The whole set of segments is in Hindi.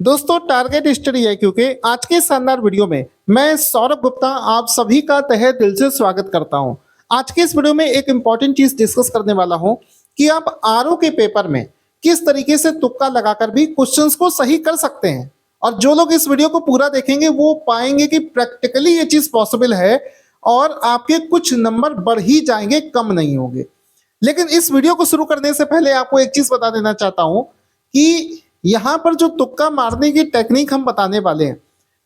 दोस्तों टारगेट स्टडी है क्योंकि आज के शानदार वीडियो में मैं सौरभ गुप्ता आप सभी का तहे दिल से स्वागत करता हूं। आज के इस वीडियो में एक इंपॉर्टेंट चीज डिस्कस करने वाला हूं कि आप आरओ के पेपर में किस तरीके से तुक्का लगाकर भी क्वेश्चंस को सही कर सकते हैं। और जो लोग इस वीडियो को पूरा देखेंगे वो पाएंगे कि प्रैक्टिकली ये चीज पॉसिबल है और आपके कुछ नंबर बढ़ ही जाएंगे, कम नहीं होंगे। लेकिन इस वीडियो को शुरू करने से पहले आपको एक चीज बता देना चाहता हूं कि यहाँ पर जो तुक्का मारने की टेक्निक हम बताने वाले हैं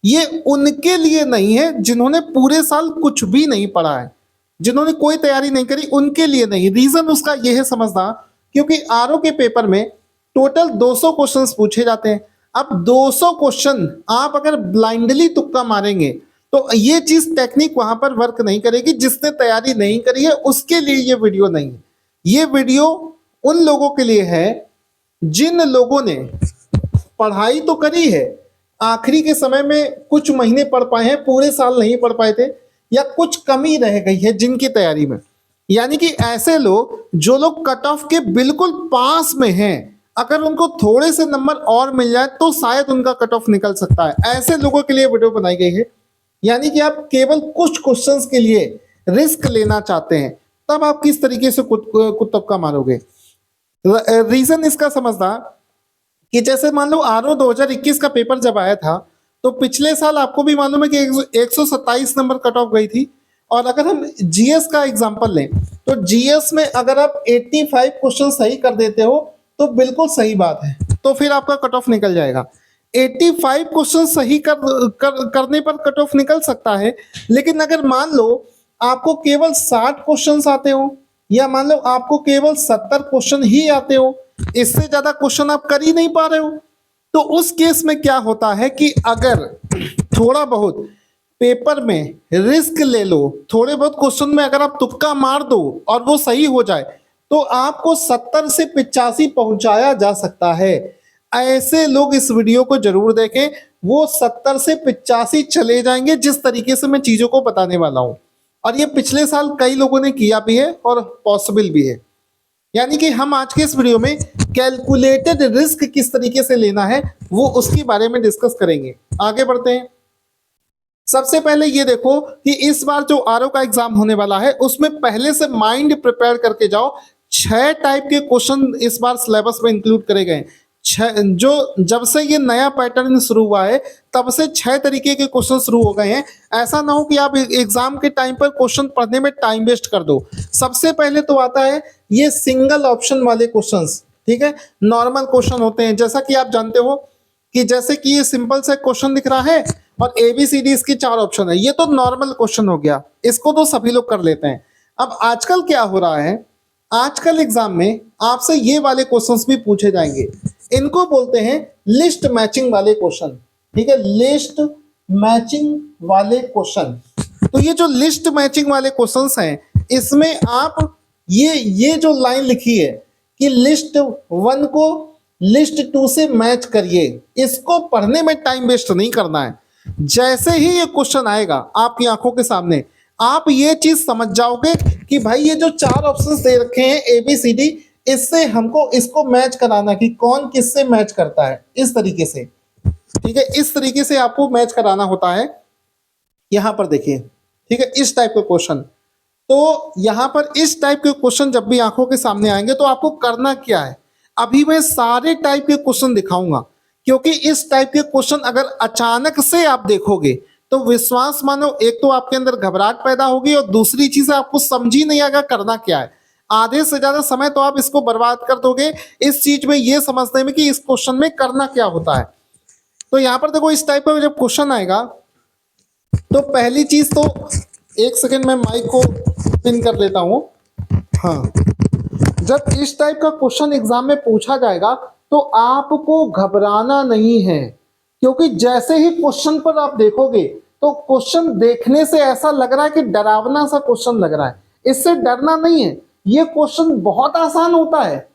ये उनके लिए नहीं है जिन्होंने पूरे साल कुछ भी नहीं पढ़ा है, जिन्होंने कोई तैयारी नहीं करी, उनके लिए नहीं। रीजन उसका यह है समझना, क्योंकि आरओ के पेपर में टोटल 200 क्वेश्चंस पूछे जाते हैं। अब 200 क्वेश्चन आप अगर ब्लाइंडली तुक्का मारेंगे तो ये चीज टेक्निक वहां पर वर्क नहीं करेगी। जिसने तैयारी नहीं करी है उसके लिए ये वीडियो नहीं है। ये वीडियो उन लोगों के लिए है जिन लोगों ने पढ़ाई तो करी है, आखिरी के समय में कुछ महीने पढ़ पाए हैं, पूरे साल नहीं पढ़ पाए थे, या कुछ कमी रह गई है जिनकी तैयारी में। यानी कि ऐसे लोग जो लोग कट ऑफ के बिल्कुल पास में हैं, अगर उनको थोड़े से नंबर और मिल जाए तो शायद उनका कट ऑफ निकल सकता है। ऐसे लोगों के लिए वीडियो बनाई गई है। यानी कि आप केवल कुछ क्वेश्चंस के लिए रिस्क लेना चाहते हैं, तब आप किस तरीके से तुक्का मारोगे। रीजन इसका समझना कि जैसे मान लो आरओ 2021 का पेपर जब आया था तो पिछले साल आपको भी मालूम है कि 127 नंबर कट ऑफ गई थी। और अगर हम जीएस का एग्जांपल लें तो जीएस में अगर आप 85 क्वेश्चन सही कर देते हो तो बिल्कुल सही बात है, तो फिर आपका कट ऑफ निकल जाएगा। 85 क्वेश्चन सही करने पर कट ऑफ निकल सकता है। लेकिन अगर मान लो आपको केवल 60 क्वेश्चन आते हो, या मान लो आपको केवल 70 क्वेश्चन ही आते हो, इससे ज्यादा क्वेश्चन आप कर ही नहीं पा रहे हो, तो उस केस में क्या होता है कि अगर थोड़ा बहुत पेपर में रिस्क ले लो, थोड़े बहुत क्वेश्चन में अगर आप तुक्का मार दो और वो सही हो जाए तो आपको 70 से 85 पहुंचाया जा सकता है। ऐसे लोग इस वीडियो को जरूर देखें, वो 70 से 85 चले जाएंगे जिस तरीके से मैं चीजों को बताने वाला हूं। और ये पिछले साल कई लोगों ने किया भी है और पॉसिबल भी है। यानी कि हम आज के इस वीडियो में कैलकुलेटेड रिस्क किस तरीके से लेना है वो उसके बारे में डिस्कस करेंगे। आगे बढ़ते हैं। सबसे पहले ये देखो कि इस बार जो आरओ का एग्जाम होने वाला है उसमें पहले से माइंड प्रिपेयर करके जाओ। 6 टाइप के क्वेश्चन इस बार सिलेबस में इंक्लूड करे गए। जो जब से ये नया पैटर्न शुरू हुआ है तब से 6 तरीके के क्वेश्चन शुरू हो गए हैं। ऐसा ना हो कि आप एग्जाम के टाइम पर क्वेश्चन पढ़ने में टाइम वेस्ट कर दो। सबसे पहले तो आता है ये सिंगल ऑप्शन वाले क्वेश्चंस, ठीक है। नॉर्मल क्वेश्चन होते हैं, जैसा कि आप जानते हो कि जैसे कि ये सिंपल से क्वेश्चन दिख रहा है और ABCD इसके 4 ऑप्शन है, ये तो नॉर्मल क्वेश्चन हो गया, इसको तो सभी लोग कर लेते हैं। अब आजकल क्या हो रहा है, आजकल एग्जाम में आपसे ये वाले क्वेश्चंस भी पूछे जाएंगे। इनको बोलते हैं लिस्ट मैचिंग वाले क्वेश्चन, ठीक है, लिस्ट मैचिंग वाले क्वेश्चन। तो ये जो लिस्ट मैचिंग वाले क्वेश्चंस हैं इसमें आप ये जो लाइन लिखी है कि लिस्ट 1 को लिस्ट 2 से मैच करिए, इसको पढ़ने में टाइम वेस्ट नहीं करना है। जैसे ही ये क्वेश्चन आएगा आपकी आंखों के सामने आप ये चीज समझ जाओगे कि भाई ये जो 4 ऑप्शंस दे रखे हैं ABCD, इससे हमको इसको मैच कराना कि कौन किससे मैच करता है, इस तरीके से, ठीक है, इस तरीके से आपको मैच कराना होता है। यहां पर देखिए, ठीक है, इस टाइप का क्वेश्चन। तो यहां पर इस टाइप के क्वेश्चन जब भी आंखों के सामने आएंगे तो आपको करना क्या है, अभी मैं सारे टाइप के क्वेश्चन दिखाऊंगा, क्योंकि इस टाइप के क्वेश्चन अगर अचानक से आप देखोगे तो विश्वास मानो, एक तो आपके अंदर घबराहट पैदा होगी और दूसरी चीज आपको समझ ही नहीं आएगा करना क्या है। आधे से ज्यादा समय तो आप इसको बर्बाद कर दोगे इस चीज में ये समझने में कि इस क्वेश्चन में करना क्या होता है। तो यहां पर देखो इस टाइप का जब क्वेश्चन आएगा तो पहली चीज तो, एक सेकेंड मैं माइक को पिन कर लेता हूं। हाँ, जब इस टाइप का क्वेश्चन एग्जाम में पूछा जाएगा तो आपको घबराना नहीं है, क्योंकि जैसे ही क्वेश्चन पर आप देखोगे तो क्वेश्चन देखने से ऐसा लग रहा है कि डरावना सा क्वेश्चन लग रहा है। इससे डरना नहीं है, ये क्वेश्चन बहुत आसान होता है,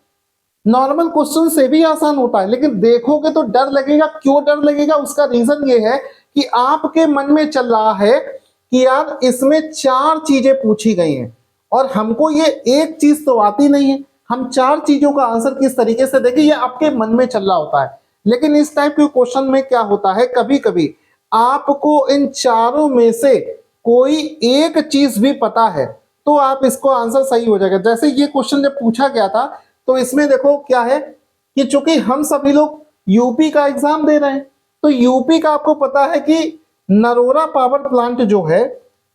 नॉर्मल क्वेश्चन से भी आसान होता है, लेकिन देखोगे तो डर लगेगा। क्यों डर लगेगा, उसका रीजन ये है कि आपके मन में चल रहा है कि यार इसमें 4 चीजें पूछी गई हैं और हमको ये एक चीज तो आती नहीं है, हम 4 चीजों का आंसर किस तरीके से देंगे, ये आपके मन में चल रहा होता है। लेकिन इस टाइप के क्वेश्चन में क्या होता है, कभी कभी आपको इन चारों में से कोई एक चीज भी पता है तो आप इसको आंसर सही हो जाएगा। जैसे ये क्वेश्चन जब पूछा गया था तो इसमें देखो क्या है कि चूंकि हम सभी लोग यूपी का एग्जाम दे रहे हैं, तो यूपी का आपको पता है कि नरोरा पावर प्लांट जो है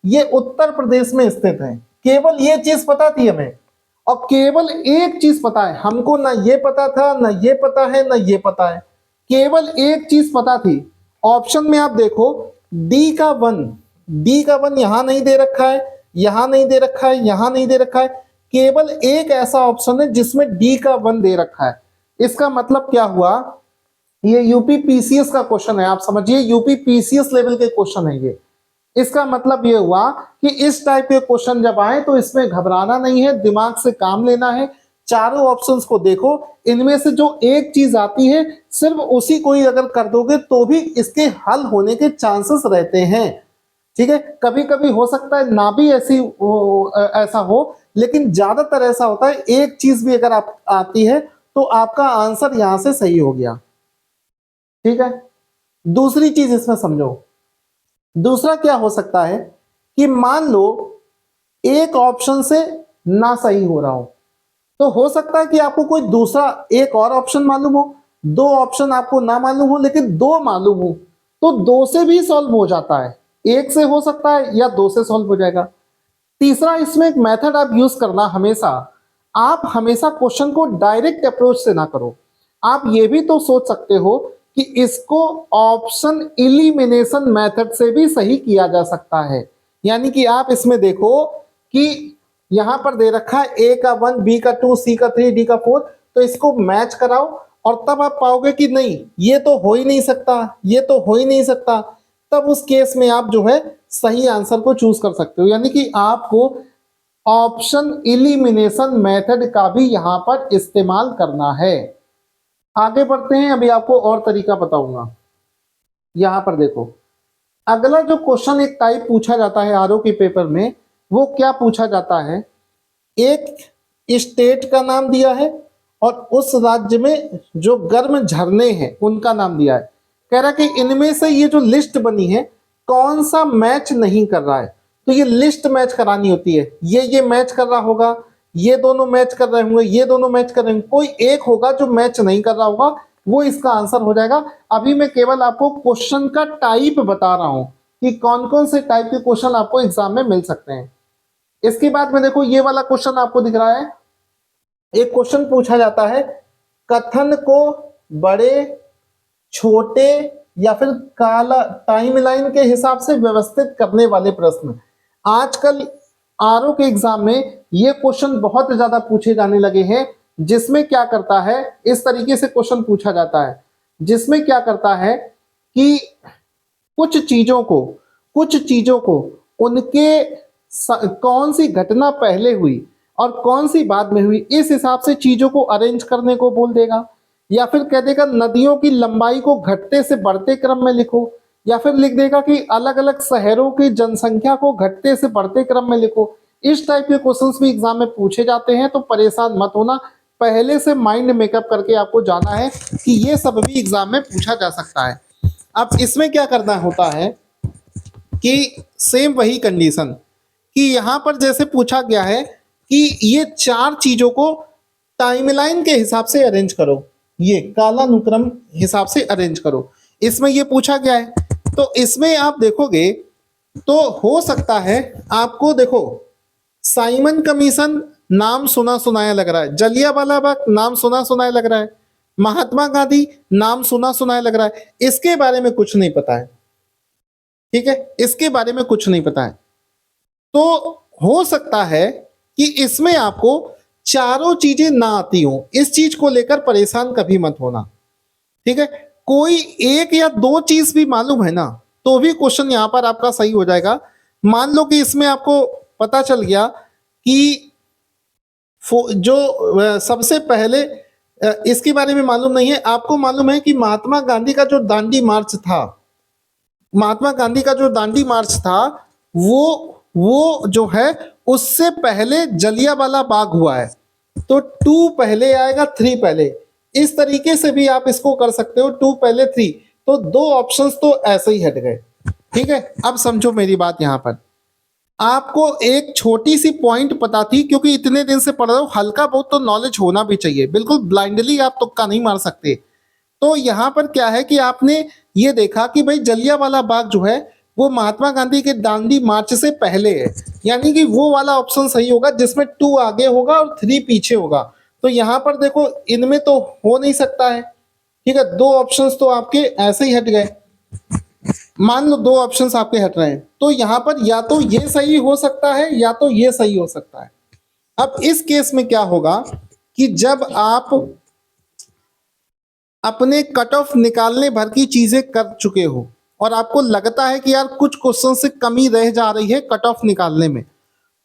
ये उत्तर प्रदेश में स्थित है। केवल ये चीज पता थी हमें, और केवल एक चीज पता है हमको, ना ये पता था, ना ये पता है, ना ये पता है, केवल एक चीज पता थी। ऑप्शन में आप देखो डी का वन यहां नहीं दे रखा है, यहां नहीं दे रखा है, यहां नहीं दे रखा है, केवल एक ऐसा ऑप्शन है जिसमें डी का वन दे रखा है। इसका मतलब क्या हुआ, ये यूपी पीसीएस का क्वेश्चन है, आप समझिए यूपी पीसीएस लेवल के क्वेश्चन है ये। इसका मतलब ये हुआ कि इस टाइप के क्वेश्चन जब आए तो इसमें घबराना नहीं है, दिमाग से काम लेना है। चारों ऑप्शंस को देखो, इनमें से जो एक चीज आती है सिर्फ उसी को ही अगर कर दोगे तो भी इसके हल होने के चांसेस रहते हैं। ठीक है, कभी कभी हो सकता है ना भी ऐसा हो, लेकिन ज्यादातर ऐसा होता है एक चीज भी अगर आप आती है तो आपका आंसर यहां से सही हो गया। ठीक है, दूसरी चीज इसमें समझो, दूसरा क्या हो सकता है कि मान लो एक ऑप्शन से ना सही हो रहा हो, तो हो सकता है कि आपको कोई दूसरा एक और ऑप्शन मालूम हो, दो ऑप्शन आपको ना मालूम हो लेकिन दो मालूम हो, तो दो से भी सॉल्व हो जाता है, एक से हो सकता है या दो से सॉल्व हो जाएगा। तीसरा इसमें एक मेथड आप यूज करना हमेशा, आप हमेशा क्वेश्चन को डायरेक्ट अप्रोच से ना करो, आप ये भी तो सोच सकते हो कि इसको ऑप्शन इलिमिनेशन मेथड से भी सही किया जा सकता है। यानी कि आप इसमें देखो कि यहां पर दे रखा है ए का 1, बी का 2, सी का 3, डी का 4, तो इसको मैच कराओ और तब आप पाओगे कि नहीं ये तो हो ही नहीं सकता, ये तो हो ही नहीं सकता, तब उस केस में आप जो है सही आंसर को चूज कर सकते हो। यानी कि आपको ऑप्शन इलिमिनेशन मेथड का भी यहां पर इस्तेमाल करना है। आगे बढ़ते हैं, अभी आपको और तरीका बताऊंगा। यहां पर देखो, अगला जो क्वेश्चन एक टाइप पूछा जाता है आरओ के पेपर में, वो क्या पूछा जाता है, एक स्टेट का नाम दिया है और उस राज्य में जो गर्म झरने हैं उनका नाम दिया है। कह रहा है कि इनमें से ये जो लिस्ट बनी है कौन सा मैच नहीं कर रहा है, तो ये लिस्ट मैच करानी होती है। ये मैच कर रहा होगा, ये दोनों मैच कर रहे होंगे, ये दोनों मैच कर रहे होंगे, कोई एक होगा जो मैच नहीं कर रहा होगा, वो इसका आंसर हो जाएगा। अभी मैं केवल आपको क्वेश्चन का टाइप बता रहा हूं कि कौन कौन से टाइप के क्वेश्चन आपको एग्जाम में मिल सकते हैं। इसके बाद में देखो ये वाला क्वेश्चन आपको दिख रहा है, एक क्वेश्चन पूछा जाता है कथन को बड़े, छोटे या फिर काला टाइमलाइन के हिसाब से व्यवस्थित करने वाले प्रश्न। आजकल आरओ के एग्जाम में ये क्वेश्चन बहुत ज्यादा पूछे जाने लगे हैं, जिसमें क्या करता है, इस तरीके से क्वेश्चन पूछा जाता है जिसमें क्या करता है कि कुछ चीजों को उनके कौन सी घटना पहले हुई और कौन सी बाद में हुई, इस हिसाब से चीजों को अरेंज करने को बोल देगा। या फिर कह देगा नदियों की लंबाई को घटते से बढ़ते क्रम में लिखो, या फिर लिख देगा कि अलग अलग शहरों की जनसंख्या को घटते से बढ़ते क्रम में लिखो। इस टाइप के क्वेश्चंस भी एग्जाम में पूछे जाते हैं, तो परेशान मत होना, पहले से माइंड मेकअप करके आपको जाना है कि ये सब भी एग्जाम में पूछा जा सकता है। अब इसमें क्या करना होता है कि सेम वही कंडीशन कि यहां पर जैसे पूछा गया है कि ये चार चीजों को टाइमलाइन के हिसाब से अरेंज करो, ये कालानुक्रम हिसाब से अरेंज करो, इसमें ये पूछा गया है। तो इसमें आप देखोगे तो हो सकता है आपको, देखो साइमन कमीशन नाम सुना सुनाया लग रहा है, जलियांवाला बाग नाम सुना सुनाया लग रहा है, महात्मा गांधी नाम सुना सुनाया लग रहा है, इसके बारे में कुछ नहीं पता है। ठीक है, इसके बारे में कुछ नहीं पता है, तो हो सकता है कि इसमें आपको चारों चीजें ना आती हो, इस चीज को लेकर परेशान कभी मत होना। ठीक है, कोई एक या दो चीज भी मालूम है ना तो भी क्वेश्चन यहां पर आपका सही हो जाएगा। मान लो कि इसमें आपको पता चल गया कि जो सबसे पहले इसके बारे में मालूम नहीं है, आपको मालूम है कि महात्मा गांधी का जो दांडी मार्च था, महात्मा गांधी का जो दांडी मार्च था वो जो है उससे पहले जलियांवाला बाग हुआ है, तो 2 पहले आएगा 3 पहले। इस तरीके से भी आप इसको कर सकते हो, 2 पहले 3, तो 2 ऑप्शंस तो ऐसे ही हट गए। ठीक है, अब समझो मेरी बात। यहां पर आपको एक छोटी सी पॉइंट पता थी, क्योंकि इतने दिन से पढ़ रहे हो, हल्का बहुत तो नॉलेज होना भी चाहिए, बिल्कुल ब्लाइंडली आप तुक्का नहीं मार सकते। तो यहाँ पर क्या है कि आपने ये देखा कि भाई जलियांवाला बाग जो है वो महात्मा गांधी के दांडी मार्च से पहले है, यानी कि वो वाला ऑप्शन सही होगा जिसमें 2 आगे होगा और 3 पीछे होगा। तो यहाँ पर देखो इनमें तो हो नहीं सकता है। ठीक है, 2 ऑप्शंस तो आपके ऐसे ही हट गए। मान लो 2 ऑप्शंस आपके हट रहे हैं, तो यहाँ पर या तो ये सही हो सकता है या तो ये सही हो सकता है। अब इस केस में क्या होगा कि जब आप अपने कट ऑफ निकालने भर की चीजें कर चुके हो और आपको लगता है कि यार कुछ क्वेश्चन से कमी रह जा रही है कट ऑफ निकालने में,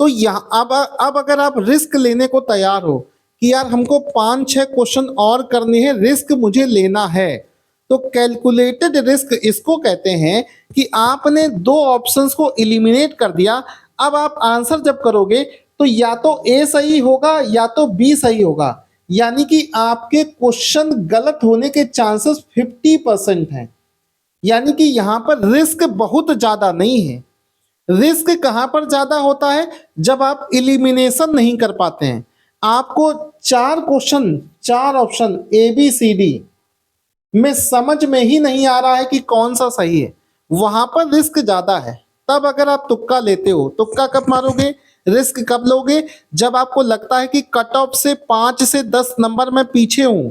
तो यहाँ अब अगर आप रिस्क लेने को तैयार हो कि यार हमको 5-6 क्वेश्चन और करने हैं, रिस्क मुझे लेना है, तो कैलकुलेटेड रिस्क इसको कहते हैं कि आपने 2 ऑप्शंस को एलिमिनेट कर दिया। अब आप आंसर जब करोगे तो या तो ए सही होगा या तो बी सही होगा, यानी कि आपके क्वेश्चन गलत होने के चांसेस 50% हैं। यानी कि यहां पर रिस्क बहुत ज्यादा नहीं है। रिस्क कहां पर ज्यादा होता है? जब आप इलिमिनेशन नहीं कर पाते हैं। आपको 4 question, 4 option A B C D में समझ में ही नहीं आ रहा है कि कौन सा सही है, वहां पर रिस्क ज्यादा है। तब अगर आप तुक्का लेते हो, तुक्का कब मारोगे, रिस्क कब लोगे? जब आपको लगता है कि कट ऑफ से 5 से 10 नंबर में पीछे हूं,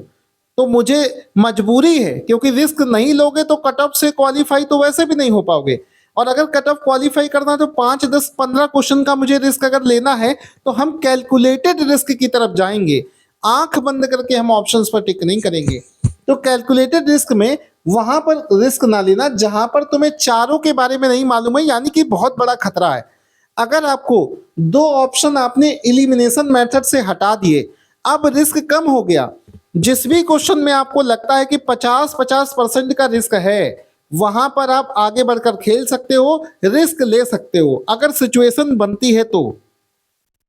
तो मुझे मजबूरी है, क्योंकि रिस्क नहीं लोगे तो कट ऑफ से क्वालिफाई तो वैसे भी नहीं हो पाओगे। और अगर कट ऑफ क्वालिफाई करना है तो 5, 10, 15 क्वेश्चन का मुझे रिस्क अगर लेना है तो हम कैलकुलेटेड रिस्क की तरफ जाएंगे। आंख बंद करके हम ऑप्शंस पर टिक नहीं करेंगे। तो कैलकुलेटेड रिस्क में वहां पर रिस्क ना लेना जहां पर तुम्हें चारों के बारे में नहीं मालूम है, यानी कि बहुत बड़ा खतरा है। अगर आपको 2 ऑप्शन आपने एलिमिनेशन मेथड से हटा दिए, अब रिस्क कम हो गया। जिस भी क्वेश्चन में आपको लगता है कि 50-50% का रिस्क है, वहां पर आप आगे बढ़कर खेल सकते हो, रिस्क ले सकते हो अगर सिचुएशन बनती है तो।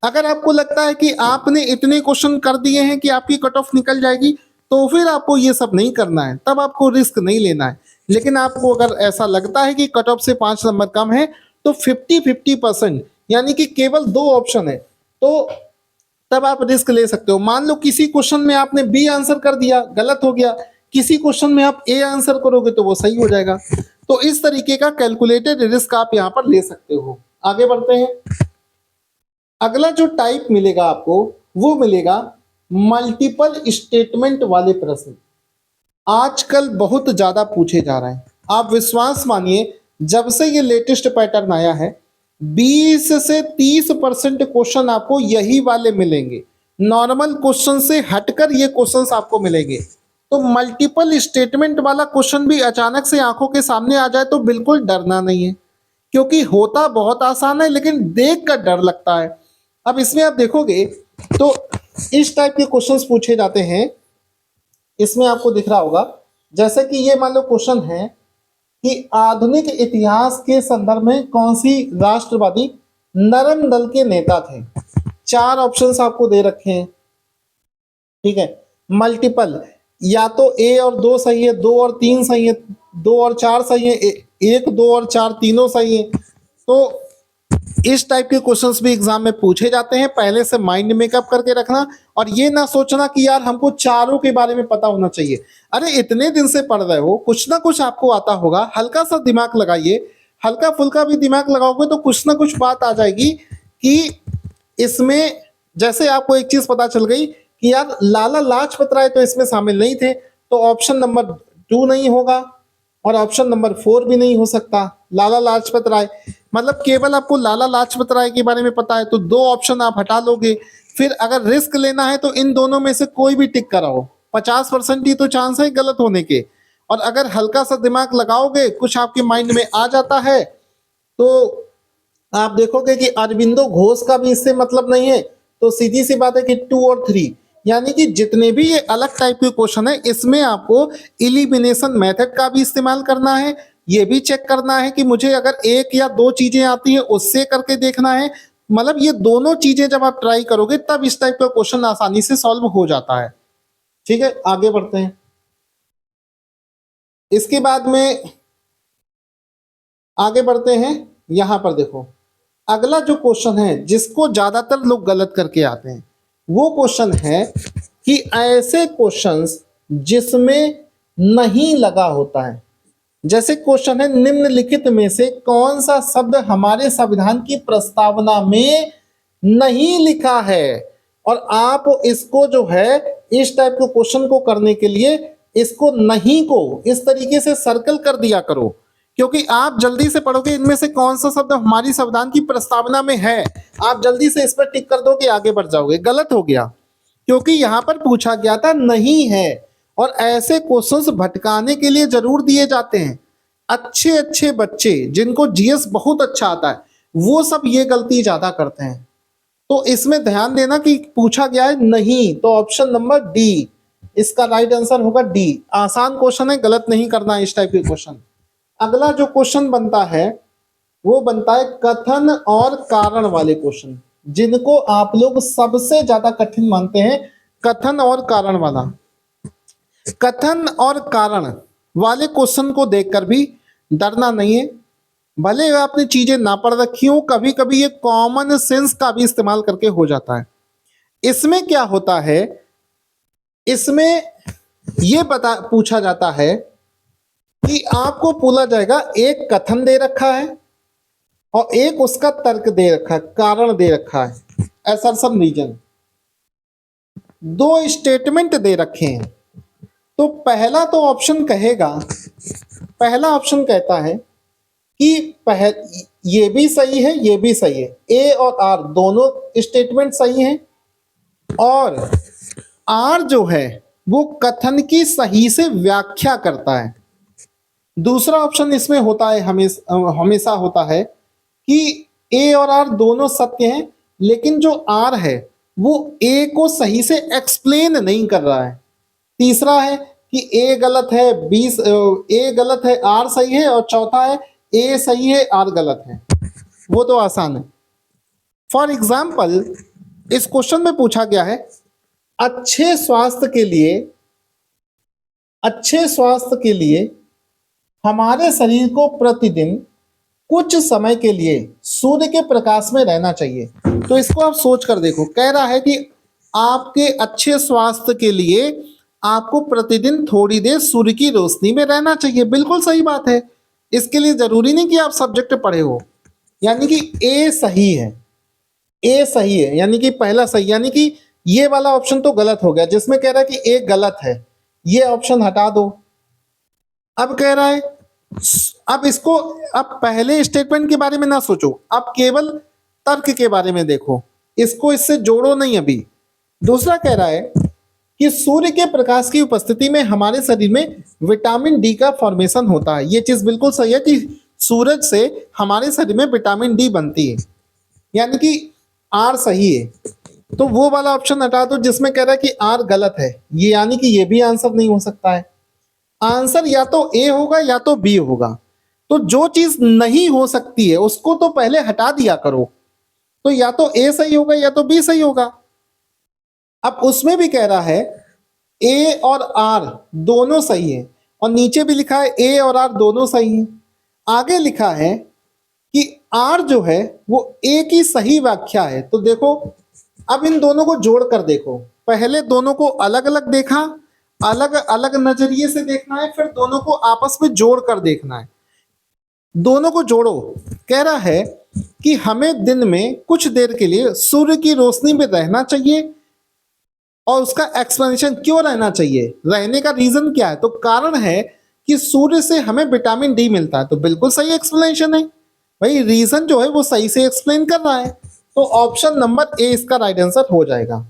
अगर आपको लगता है कि आपने इतने क्वेश्चन कर दिए हैं कि आपकी कट ऑफ निकल जाएगी, तो फिर आपको ये सब नहीं करना है, तब आपको रिस्क नहीं लेना है। लेकिन आपको अगर ऐसा लगता है कि कट ऑफ से 5 नंबर कम है, तो 50-50% यानी कि केवल 2 ऑप्शन है, तो तब आप रिस्क ले सकते हो। मान लो किसी क्वेश्चन में आपने बी आंसर कर दिया, गलत हो गया, किसी क्वेश्चन में आप ए आंसर करोगे तो वो सही हो जाएगा। तो इस तरीके का कैलकुलेटेड रिस्क आप यहाँ पर ले सकते हो। आगे बढ़ते हैं। अगला जो टाइप मिलेगा आपको, वो मिलेगा मल्टीपल स्टेटमेंट वाले प्रश्न। आजकल बहुत ज्यादा पूछे जा रहे हैं। आप विश्वास मानिए, जब से ये लेटेस्ट पैटर्न आया है, 20 से 30% क्वेश्चन आपको यही वाले मिलेंगे। नॉर्मल क्वेश्चन से हटकर ये क्वेश्चंस आपको मिलेंगे। तो मल्टीपल स्टेटमेंट वाला क्वेश्चन भी अचानक से आंखों के सामने आ जाए तो बिल्कुल डरना नहीं है, क्योंकि होता बहुत आसान है लेकिन देख कर डर लगता है। अब इसमें आप देखोगे तो इस टाइप के क्वेश्चंस पूछे जाते हैं। इसमें आपको दिख रहा होगा, जैसे कि ये मान लो क्वेश्चन है कि आधुनिक इतिहास के संदर्भ में कौन सी राष्ट्रवादी नरम दल के नेता थे। 4 ऑप्शंस आपको दे रखे हैं। ठीक है, मल्टीपल, या तो ए और 2 सही है, 2 और 3 सही है, 2 और 4 सही है, 1, 2 और 4 तीनों सही है। तो इस टाइप के क्वेश्चंस भी एग्जाम में पूछे जाते हैं। पहले से माइंड मेकअप करके रखना, और ये ना सोचना कि यार हमको चारों के बारे में पता होना चाहिए। अरे इतने दिन से पढ़ रहे हो, कुछ ना कुछ आपको आता होगा। हल्का सा दिमाग लगाइए, हल्का फुल्का भी दिमाग लगाओगे तो कुछ ना कुछ बात आ जाएगी कि इसमें, जैसे आपको एक चीज पता चल गई कि यार लाला लाजपत राय तो इसमें शामिल नहीं थे, तो ऑप्शन नंबर 2 नहीं होगा और ऑप्शन नंबर 4 भी नहीं हो सकता। लाला लाजपत राय मतलब केवल आपको लाला लाजपत राय के बारे में पता है, तो 2 ऑप्शन आप हटा लोगे। फिर अगर रिस्क लेना है तो इन दोनों में से कोई भी टिक कराओ, 50% ही तो चांस है गलत होने के। और अगर हल्का सा दिमाग लगाओगे, कुछ आपके माइंड में आ जाता है, तो आप देखोगे कि अरविंदो घोष का भी इससे मतलब नहीं है। तो सीधी सी बात है कि 2 और 3, यानी कि जितने भी ये अलग टाइप के क्वेश्चन है, इसमें आपको इलिमिनेशन मेथड का भी इस्तेमाल करना है। ये भी चेक करना है कि मुझे अगर 1 या 2 चीजें आती है उससे करके देखना है। मतलब ये दोनों चीजें जब आप ट्राई करोगे तब इस टाइप का क्वेश्चन आसानी से सॉल्व हो जाता है। ठीक है, आगे बढ़ते हैं। इसके बाद में आगे बढ़ते हैं। यहां पर देखो, अगला जो क्वेश्चन है जिसको ज्यादातर लोग गलत करके आते हैं, वो क्वेश्चन है कि ऐसे क्वेश्चंस जिसमें नहीं लगा होता है। जैसे क्वेश्चन है, निम्नलिखित में से कौन सा शब्द हमारे संविधान की प्रस्तावना में नहीं लिखा है, और आप इसको जो है इस टाइप के क्वेश्चन को करने के लिए इसको नहीं को इस तरीके से सर्कल कर दिया करो, क्योंकि आप जल्दी से पढ़ोगे इनमें से कौन सा शब्द हमारी संविधान की प्रस्तावना में है, आप जल्दी से इस पर टिक कर दो कि आगे बढ़ जाओगे। गलत हो गया, क्योंकि यहां पर पूछा गया था नहीं है, और ऐसे क्वेश्चंस भटकाने के लिए जरूर दिए जाते हैं। अच्छे अच्छे बच्चे जिनको जीएस बहुत अच्छा आता है वो सब ये गलती ज्यादा करते हैं। तो इसमें ध्यान देना कि पूछा गया है नहीं, तो ऑप्शन नंबर डी इसका राइट आंसर होगा। डी आसान क्वेश्चन है, गलत नहीं करना है इस टाइप के क्वेश्चन। अगला जो क्वेश्चन बनता है वो बनता है कथन और कारण वाले क्वेश्चन, जिनको आप लोग सबसे ज्यादा कठिन मानते हैं। कथन और कारण वाला, कथन और कारण वाले क्वेश्चन को देखकर भी डरना नहीं है। भले आपने चीजें ना पढ़ रखी हो, कभी कभी ये कॉमन सेंस का भी इस्तेमाल करके हो जाता है। इसमें क्या होता है, इसमें ये पूछा जाता है कि आपको बोला जाएगा एक कथन दे रखा है और एक उसका तर्क दे रखा है, कारण दे रखा है, असर्शन रीजन, दो स्टेटमेंट दे रखे हैं। तो पहला तो ऑप्शन कहेगा, पहला ऑप्शन कहता है कि ये भी सही है, ये भी सही है, ए और आर दोनों स्टेटमेंट सही हैं, और आर जो है वो कथन की सही से व्याख्या करता है। दूसरा ऑप्शन इसमें होता है, हमेशा होता है कि ए और आर दोनों सत्य हैं, लेकिन जो आर है वो ए को सही से एक्सप्लेन नहीं कर रहा है। तीसरा है कि ए गलत है, ए गलत है, आर सही है, और चौथा है ए सही है, आर गलत है। वो तो आसान है। फॉर एग्जाम्पल इस क्वेश्चन में पूछा गया है अच्छे स्वास्थ्य के लिए हमारे शरीर को प्रतिदिन कुछ समय के लिए सूर्य के प्रकाश में रहना चाहिए। तो इसको आप सोच कर देखो, कह रहा है कि आपके अच्छे स्वास्थ्य के लिए आपको प्रतिदिन थोड़ी देर सूर्य की रोशनी में रहना चाहिए। बिल्कुल सही बात है, इसके लिए जरूरी नहीं कि आप सब्जेक्ट पढ़े हो। यानी कि ए सही है, ए सही है, यानी कि पहला सही, यानी कि ये वाला ऑप्शन तो गलत हो गया जिसमें कह रहा है कि ए गलत है, ये ऑप्शन हटा दो। अब कह रहा है, अब पहले स्टेटमेंट के बारे में ना सोचो, अब केवल तर्क के बारे में देखो, इसको इससे जोड़ो नहीं अभी। दूसरा कह रहा है कि सूर्य के प्रकाश की उपस्थिति में हमारे शरीर में विटामिन डी का फॉर्मेशन होता है। ये चीज बिल्कुल सही है कि सूरज से हमारे शरीर में विटामिन डी बनती है, यानी कि आर सही है। तो वो वाला ऑप्शन हटा दो जिसमें कह रहा है कि आर गलत है, ये यानी कि ये भी आंसर नहीं हो सकता है। आंसर या तो ए होगा या तो बी होगा। तो जो चीज नहीं हो सकती है उसको तो पहले हटा दिया करो। तो या तो ए सही होगा या तो बी सही होगा। अब उसमें भी कह रहा है ए और आर दोनों सही है, और नीचे भी लिखा है ए और आर दोनों सही है। आगे लिखा है कि आर जो है वो ए की सही व्याख्या है। तो देखो, अब इन दोनों को जोड़ कर देखो, पहले दोनों को अलग अलग देखा, अलग अलग नजरिए से देखना है, फिर दोनों को आपस में जोड़ कर देखना है। दोनों को जोड़ो, कह रहा है कि हमें दिन में कुछ देर के लिए सूर्य की रोशनी में रहना चाहिए, और उसका एक्सप्लेनेशन क्यों रहना चाहिए, रहने का रीजन क्या है। तो कारण है कि सूर्य से हमें विटामिन डी मिलता है। तो बिल्कुल सही एक्सप्लेनेशन है भाई, रीजन जो है वो सही से एक्सप्लेन कर रहा है। तो ऑप्शन नंबर ए इसका राइट आंसर हो जाएगा।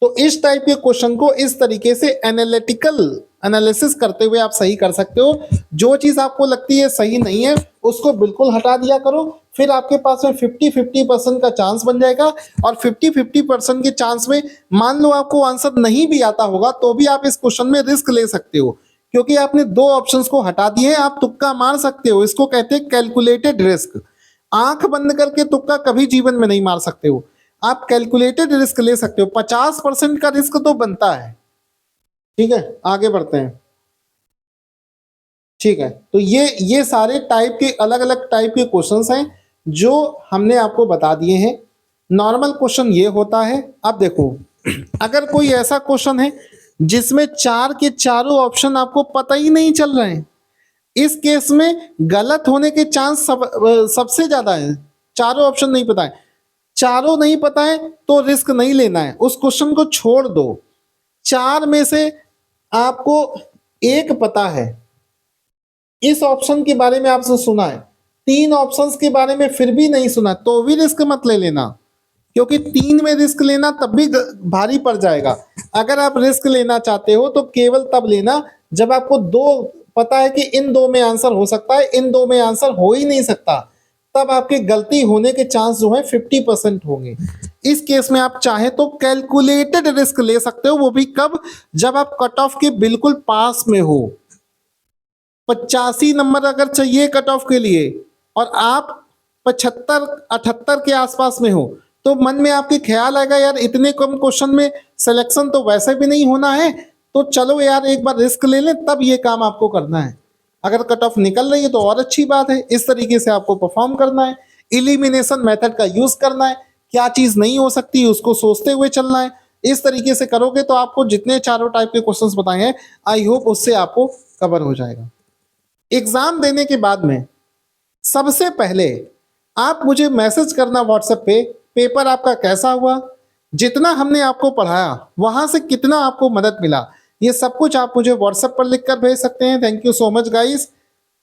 तो इस टाइप के क्वेश्चन को इस तरीके से एनालिटिकल एनालिसिस करते हुए आप सही कर सकते हो। जो चीज आपको लगती है सही नहीं है उसको बिल्कुल हटा दिया करो, फिर आपके पास में 50-50% का चांस बन जाएगा। और 50-50% के चांस में मान लो आपको आंसर नहीं भी आता होगा तो भी आप इस क्वेश्चन में रिस्क ले सकते हो, क्योंकि आपने दो ऑप्शंस को हटा दिए हैं। आप तुक्का मार सकते हो, इसको कहते हैं कैलकुलेटेड रिस्क। आंख बंद करके तुक्का कभी जीवन में नहीं मार सकते हो, आप कैलकुलेटेड रिस्क ले सकते हो। 50% का रिस्क तो बनता है। ठीक है, आगे बढ़ते हैं। ठीक है, तो ये सारे टाइप के अलग अलग टाइप के क्वेश्चंस हैं जो हमने आपको बता दिए हैं। नॉर्मल क्वेश्चन ये होता है। अब देखो, अगर कोई ऐसा क्वेश्चन है जिसमें चार के चारों ऑप्शन आपको पता ही नहीं चल रहे हैं, इस केस में गलत होने के चांस सबसे ज्यादा है। चारों ऑप्शन नहीं पता है, चारों नहीं पता है तो रिस्क नहीं लेना है, उस क्वेश्चन को छोड़ दो। चार में से आपको एक पता है, इस ऑप्शन के बारे में आपसे सुना है, तीन ऑप्शंस के बारे में फिर भी नहीं सुना, तो भी रिस्क मत ले लेना, क्योंकि तीन में रिस्क लेना तब भी भारी पड़ जाएगा। अगर आप रिस्क लेना चाहते हो तो केवल तब लेना जब आपको दो पता है कि इन दो में आंसर हो सकता है, इन दो में आंसर हो ही नहीं सकता, तब आपके गलती होने के चांस जो है 50% होंगे। इस केस में आप चाहे तो कैलकुलेटेड रिस्क ले सकते हो, वो भी कब? जब आप कट ऑफ के बिल्कुल पास में हो। 85 नंबर अगर चाहिए कट ऑफ के लिए और आप 75-78 के आसपास में हो, तो मन में आपके ख्याल आएगा यार इतने कम क्वेश्चन में सिलेक्शन तो वैसे भी नहीं होना है, तो चलो यार एक बार रिस्क ले लें, तब ये काम आपको करना है। अगर कट ऑफ निकल रही है तो और अच्छी बात है। इस तरीके से आपको परफॉर्म करना है, इलिमिनेशन मेथड का यूज करना है, क्या चीज नहीं हो सकती उसको सोचते हुए चलना है। इस तरीके से करोगे तो आपको जितने चारों टाइप के क्वेश्चंस बताए हैं, आई होप उससे आपको कवर हो जाएगा। एग्जाम देने के बाद में सबसे पहले आप मुझे मैसेज करना व्हाट्सएप पे, पेपर आपका कैसा हुआ, जितना हमने आपको पढ़ाया वहां से कितना आपको मदद मिला, ये सब कुछ आप मुझे व्हाट्सएप पर लिखकर भेज सकते हैं। Thank you so much guys,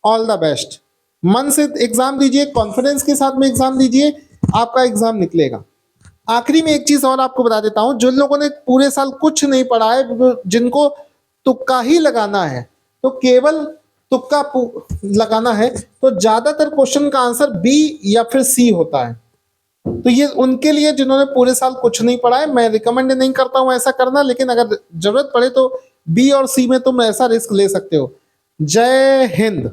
all the best. मन से एग्जाम दीजिए, कॉन्फिडेंस के साथ में एग्जाम दीजिए, आपका एग्जाम निकलेगा। आखिरी में एक चीज और आपको बता देता हूं, जिन लोगों ने पूरे साल कुछ नहीं पढ़ा है, जिनको तुक्का ही लगाना है, तो केवल तुक्का लगाना है, तो ज्यादातर क्वेश्चन का आंसर बी या फिर सी होता है। तो ये उनके लिए जिन्होंने पूरे साल कुछ नहीं पढ़ा है, मैं रिकमेंड नहीं करता हूं ऐसा करना, लेकिन अगर जरूरत पड़े तो बी और सी में तुम ऐसा रिस्क ले सकते हो। जय हिंद।